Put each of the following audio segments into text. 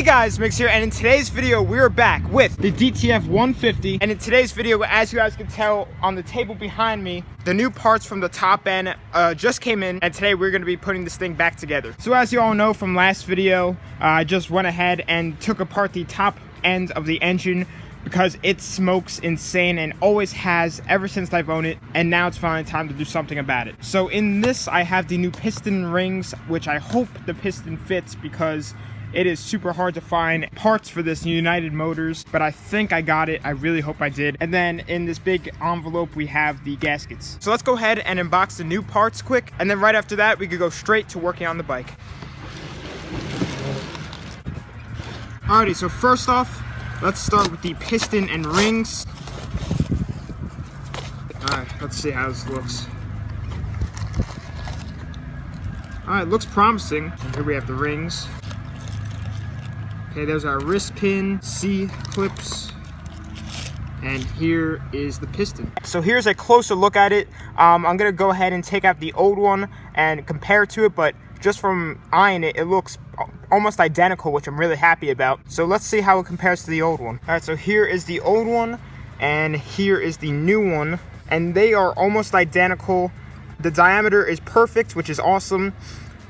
Hey guys, Mix here, and in today's video we're back with the DTF 150. And in today's video, as you guys can tell on the table behind me, the new parts from the top end just came in, and today we're going to be putting this thing back together. So as you all know from last video, I just went ahead and took apart the top end of the engine because it smokes insane and always has ever since I've owned it, and now it's finally time to do something about it. So in this I have the new piston rings, which I hope the piston fits because it is super hard to find parts for this United Motors, but I think I got it. I really hope I did. And then in this big envelope we have the gaskets. So let's go ahead and unbox the new parts quick, and then right after that we could go straight to working on the bike. Alrighty, so first off, let's start with the piston and rings. Alright, let's see how this looks. Alright, looks promising. Here we have the rings. Okay, there's our wrist pin, C-clips, and here is the piston. So here's a closer look at it. I'm gonna go ahead and take out the old one and compare it to it, but just from eyeing it, it looks almost identical, which I'm really happy about. So let's see how it compares to the old one. All right, so here is the old one, and here is the new one, and they are almost identical. The diameter is perfect, which is awesome.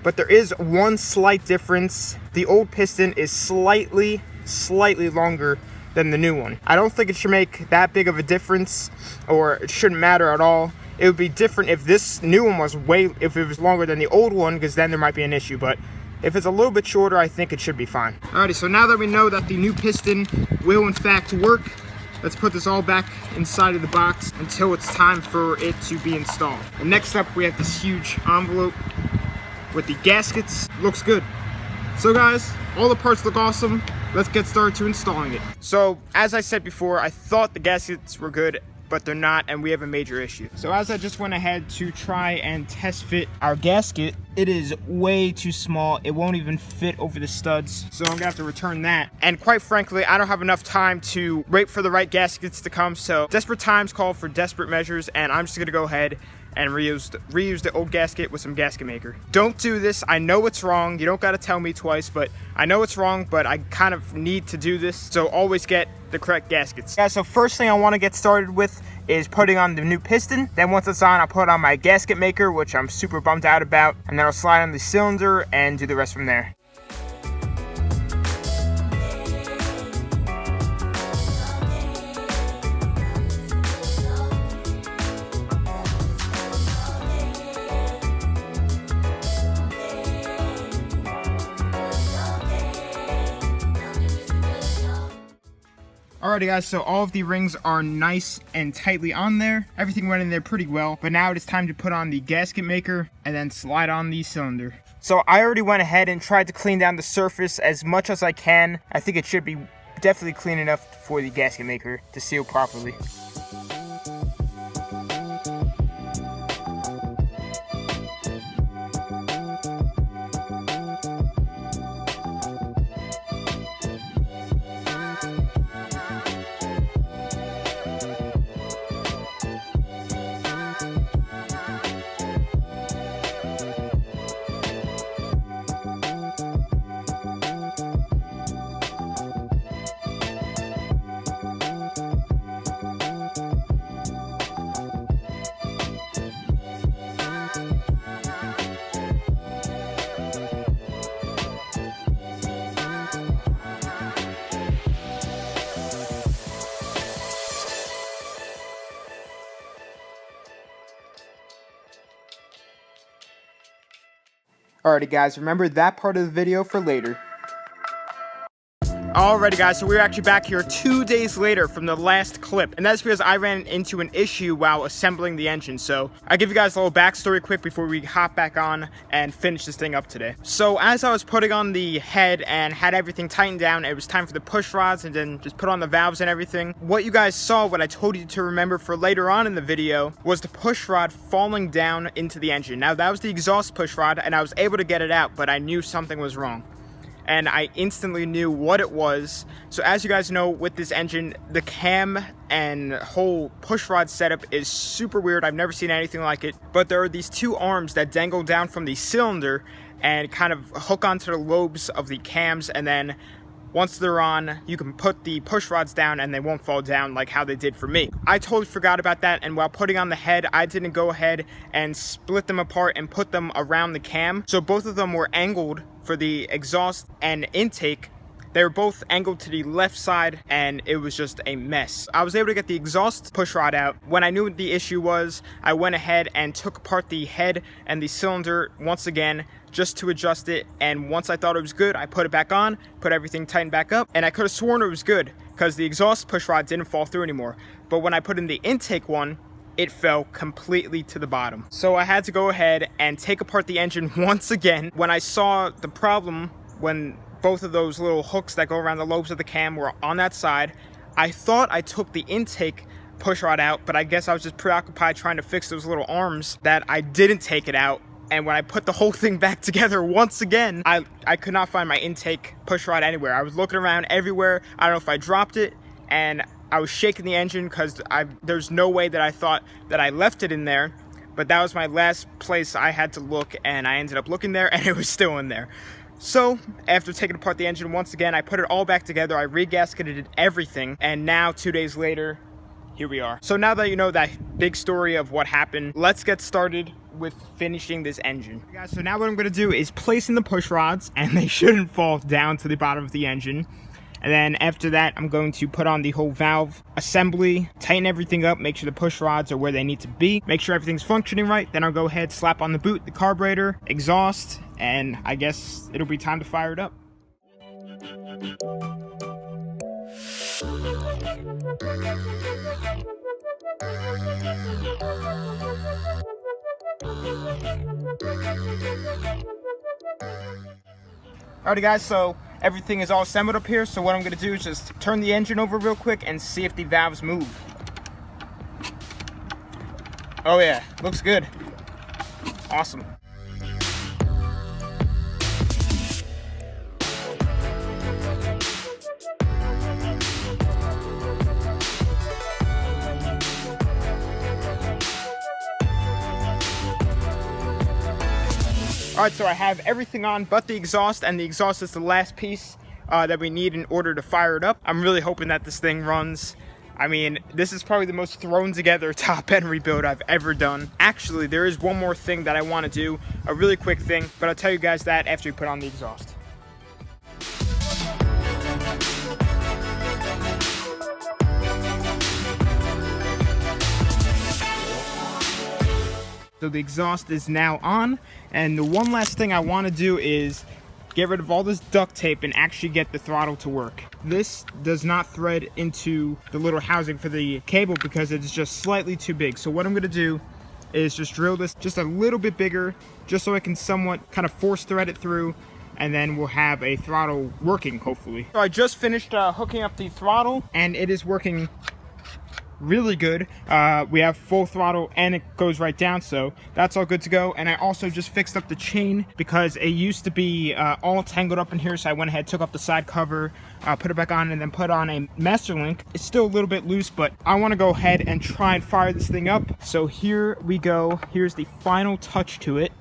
But there is one slight difference. The old piston is slightly longer than the new one. I don't think it should make that big of a difference, or it shouldn't matter at all. It would be different if this new one was if it was longer than the old one, because then there might be an issue. But if it's a little bit shorter, I think it should be fine. Alrighty, so now that we know that the new piston will in fact work, let's put this all back inside of the box until it's time for it to be installed. And next up, we have this huge envelope with the gaskets. Looks good. So guys, all the parts look awesome. Let's get started to installing it. So as I said before, I thought the gaskets were good, but they're not, and we have a major issue. So as I just went ahead to try and test fit our gasket, it is way too small. It won't even fit over the studs, so I'm gonna have to return that. And quite frankly, I don't have enough time to wait for the right gaskets to come, so desperate times call for desperate measures, and I'm just gonna go ahead and reuse the old gasket with some gasket maker. Don't do this. I know it's wrong. You don't got to tell me twice, but I know it's wrong, but I kind of need to do this, so always get the correct gaskets. Yeah, so first thing I want to get started with is putting on the new piston. Then once it's on, I'll put on my gasket maker, which I'm super bummed out about, and then I'll slide on the cylinder and do the rest from there. Alrighty guys, so all of the rings are nice and tightly on there. Everything went in there pretty well, but now it is time to put on the gasket maker and then slide on the cylinder. So I already went ahead and tried to clean down the surface as much as I can. I think it should be definitely clean enough for the gasket maker to seal properly. Alrighty guys, remember that part of the video for later. Alrighty guys, so we're actually back here 2 days later from the last clip, and that's because I ran into an issue while assembling the engine. So I'll give you guys a little backstory quick before we hop back on and finish this thing up today. So as I was putting on the head and had everything tightened down, it was time for the push rods and then just put on the valves and everything. What you guys saw, what I told you to remember for later on in the video, was the push rod falling down into the engine. Now that was the exhaust push rod, and I was able to get it out, but I knew something was wrong. And I instantly knew what it was. So as you guys know, with this engine, the cam and whole pushrod setup is super weird. I've never seen anything like it. But there are these two arms that dangle down from the cylinder and kind of hook onto the lobes of the cams and then once they're on, you can put the push rods down and they won't fall down like how they did for me. I totally forgot about that, and while putting on the head, I didn't go ahead and split them apart and put them around the cam. So both of them were angled for the exhaust and intake. They were both angled to the left side, and it was just a mess. I was able to get the exhaust push rod out. When I knew what the issue was, I went ahead and took apart the head and the cylinder once again, just to adjust it, and once I thought it was good, I put it back on, put everything tightened back up, and I could have sworn it was good because the exhaust push rod didn't fall through anymore. But when I put in the intake one, it fell completely to the bottom. So I had to go ahead and take apart the engine once again. When I saw the problem, when both of those little hooks that go around the lobes of the cam were on that side, I thought I took the intake push rod out, but I guess I was just preoccupied trying to fix those little arms that I didn't take it out. And when I put the whole thing back together once again, I could not find my intake push rod anywhere. I was looking around everywhere. I don't know if I dropped it, and I was shaking the engine because there's no way that I thought that I left it in there. But that was my last place I had to look, and I ended up looking there, and it was still in there. So, after taking apart the engine once again, I put it all back together, I re-gasketed everything, and now 2 days later, here we are. So now that you know that big story of what happened, let's get started with finishing this engine. Okay, guys, so now what I'm gonna do is place in the push rods, and they shouldn't fall down to the bottom of the engine. And then after that, I'm going to put on the whole valve assembly, tighten everything up, make sure the push rods are where they need to be, make sure everything's functioning right. Then I'll go ahead, slap on the boot, the carburetor, exhaust, and I guess it'll be time to fire it up. Alrighty guys, so everything is all assembled up here, so what I'm going to do is just turn the engine over real quick and see if the valves move. Oh yeah, looks good. Awesome. Alright, so I have everything on but the exhaust, and the exhaust is the last piece that we need in order to fire it up. I'm really hoping that this thing runs. I mean, this is probably the most thrown together top end rebuild I've ever done. Actually, there is one more thing that I want to do, a really quick thing, but I'll tell you guys that after we put on the exhaust. So the exhaust is now on, and the one last thing I want to do is get rid of all this duct tape and actually get the throttle to work. This does not thread into the little housing for the cable because it's just slightly too big. So what I'm going to do is just drill this just a little bit bigger, just so I can somewhat kind of force thread it through, and then we'll have a throttle working, hopefully. So I just finished hooking up the throttle, and it is working really good. We have full throttle and it goes right down, so that's all good to go. And I also just fixed up the chain because it used to be all tangled up in here, so I went ahead, took off the side cover, put it back on, and then put on a master link. It's still a little bit loose, but I want to go ahead and try and fire this thing up. So here we go. Here's the final touch to it.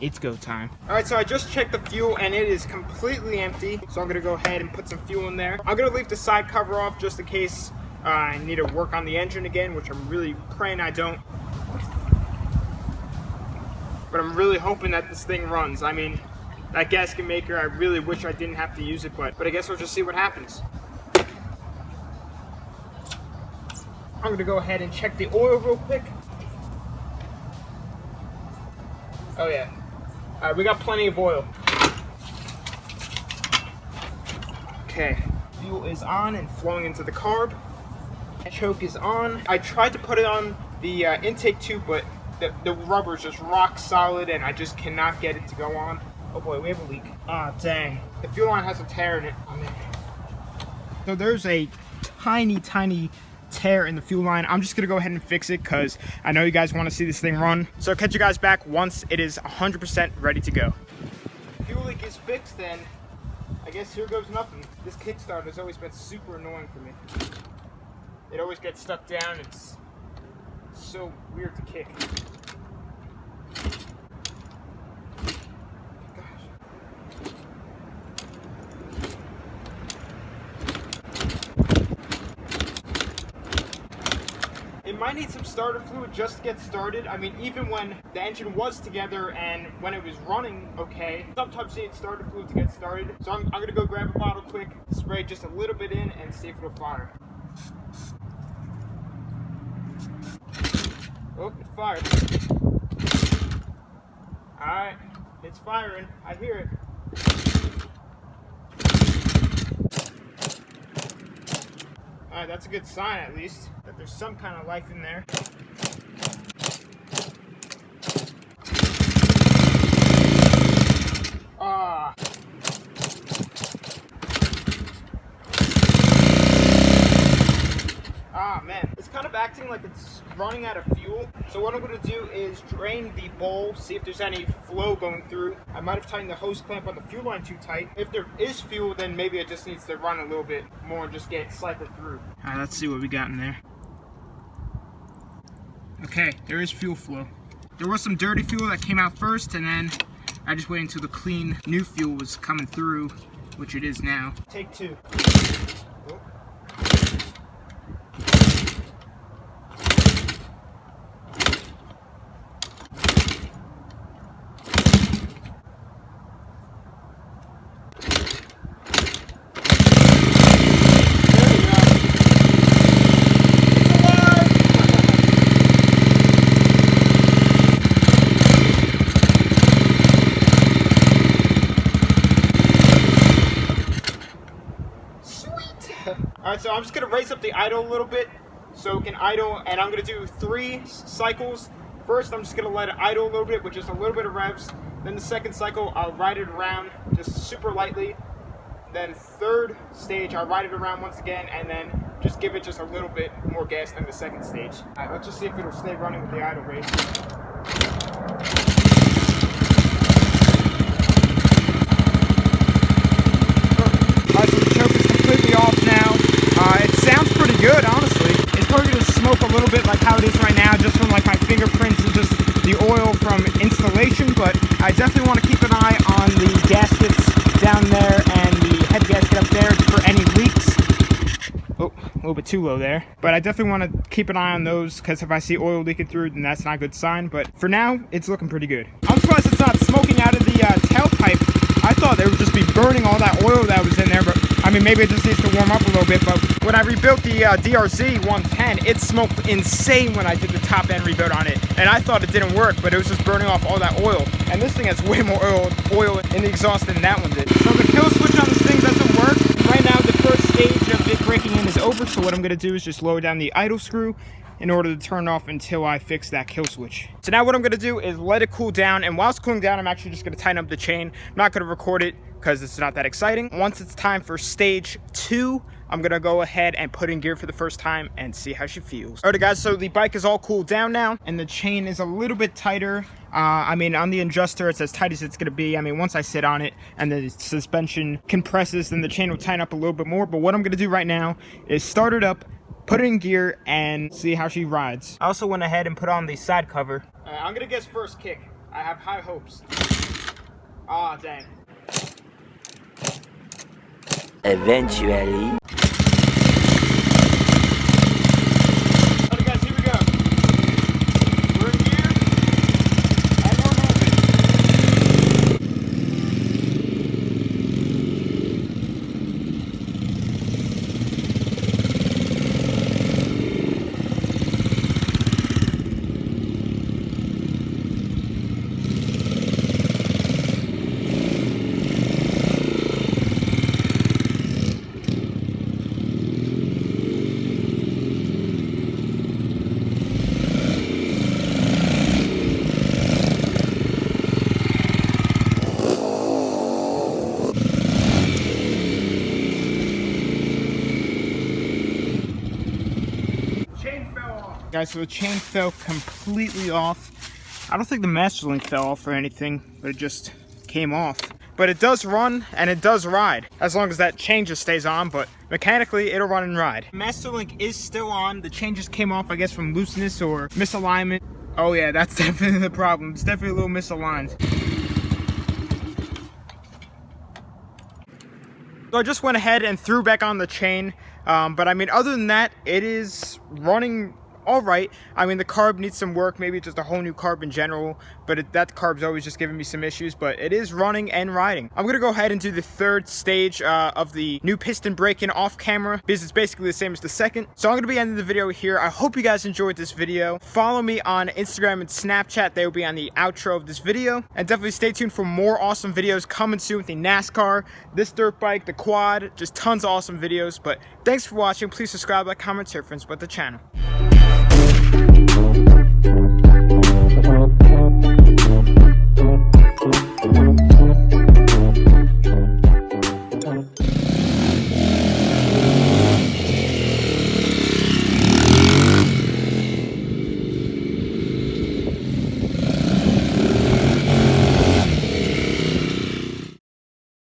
It's go time. All right, so I just checked the fuel and it is completely empty. So I'm gonna go ahead and put some fuel in there. I'm gonna leave the side cover off just in case I need to work on the engine again, which I'm really praying I don't. But I'm really hoping that this thing runs. I mean, that gasket maker, I really wish I didn't have to use it, but I guess we'll just see what happens. I'm gonna go ahead and check the oil real quick. Oh yeah. All right, we got plenty of oil. Okay, fuel is on and flowing into the carb. Choke is on. I tried to put it on the intake tube, but the rubber is just rock solid and I just cannot get it to go on. Oh boy, we have a leak. Ah, dang. The fuel line has a tear in it. Oh man. So there's a tiny tear in the fuel line. I'm just gonna go ahead and fix it because I know you guys want to see this thing run. So I'll catch you guys back once it is 100% ready to go. Fuel leak is fixed, and I guess here goes nothing. This kickstart has always been super annoying for me. It always gets stuck down. It's so weird to kick. Gosh. might need some starter fluid just to get started. I mean, even when the engine was together and when it was running okay, sometimes you need starter fluid to get started. So I'm gonna go grab a bottle quick, spray just a little bit in, and see if it'll fire. Oh, it fired. Alright, it's firing. I hear it. Alright, that's a good sign at least, that there's some kind of life in there. Ah. Ah, man. It's kind of acting like it's running out of fuel. So what I'm going to do is drain the bowl, see if there's any flow going through. I might have tightened the hose clamp on the fuel line too tight. If there is fuel, then maybe it just needs to run a little bit more and just get cycled through. Alright, let's see what we got in there. Okay, there is fuel flow. There was some dirty fuel that came out first, and then I just waited until the clean new fuel was coming through, which it is now. Take two. Oh. Alright, so I'm just going to raise up the idle a little bit so it can idle, and I'm going to do 3 cycles. First, I'm just going to let it idle a little bit with just a little bit of revs. Then the second cycle, I'll ride it around just super lightly. Then third stage, I'll ride it around once again, and then just give it just a little bit more gas than the second stage. Alright, let's just see if it'll stay running with the idle race. Alright, so the choke is completely off now. It sounds pretty good, honestly. It's probably going to smoke a little bit like how it is right now, just from like my fingerprints and just the oil from installation, but I definitely want to keep an eye on the gaskets down there and the head gasket up there for any leaks. Oh, a little bit too low there. But I definitely want to keep an eye on those, because if I see oil leaking through, then that's not a good sign. But for now, it's looking pretty good. I'm surprised it's not smoking out of the tailpipe. I thought they would just be burning all that oil that was in there, but I mean, maybe it just needs to warm up a little bit. But when I rebuilt the DRZ 110, it smoked insane when I did the top end rebuild on it. And I thought it didn't work, but it was just burning off all that oil. And this thing has way more oil in the exhaust than that one did. So the kill switch on this thing doesn't work. Right now, the first stage of it breaking in is over. So what I'm going to do is just lower down the idle screw in order to turn off until I fix that kill switch. So now what I'm going to do is let it cool down, and while it's cooling down, I'm actually just going to tighten up the chain. I'm not going to record it because it's not that exciting. Once it's time for stage 2, I'm going to go ahead and put in gear for the first time and see how she feels. Alright guys, so the bike is all cooled down now, and the chain is a little bit tighter. I mean, on the adjuster, it's as tight as it's going to be. I mean, once I sit on it and the suspension compresses, then the chain will tighten up a little bit more. But what I'm going to do right now is start it up, put it in gear, and see how she rides. I also went ahead and put on the side cover. I'm gonna guess first kick. I have high hopes. Ah, dang. Eventually. Alright guys, here we go. We're in gear, and we're moving. Guys, so the chain fell completely off. I don't think the master link fell off or anything, but it just came off. But it does run and it does ride, as long as that chain just stays on, but mechanically it'll run and ride. Master link is still on. The chain just came off, I guess, from looseness or misalignment. Oh yeah, that's definitely the problem. It's definitely a little misaligned. So I just went ahead and threw back on the chain, but I mean, other than that, it is running all right. I mean, the carb needs some work, maybe just a whole new carb in general, but that carb's always just giving me some issues, but it is running and riding. I'm gonna go ahead and do the third stage of the new piston break-in off camera, because it's basically the same as the second. So I'm gonna be ending the video here. I hope you guys enjoyed this video. Follow me on Instagram and Snapchat. They will be on the outro of this video, and definitely stay tuned for more awesome videos coming soon with the NASCAR, this dirt bike, the quad, just tons of awesome videos. But thanks for watching. Please subscribe, like, comment, share, friends with the channel.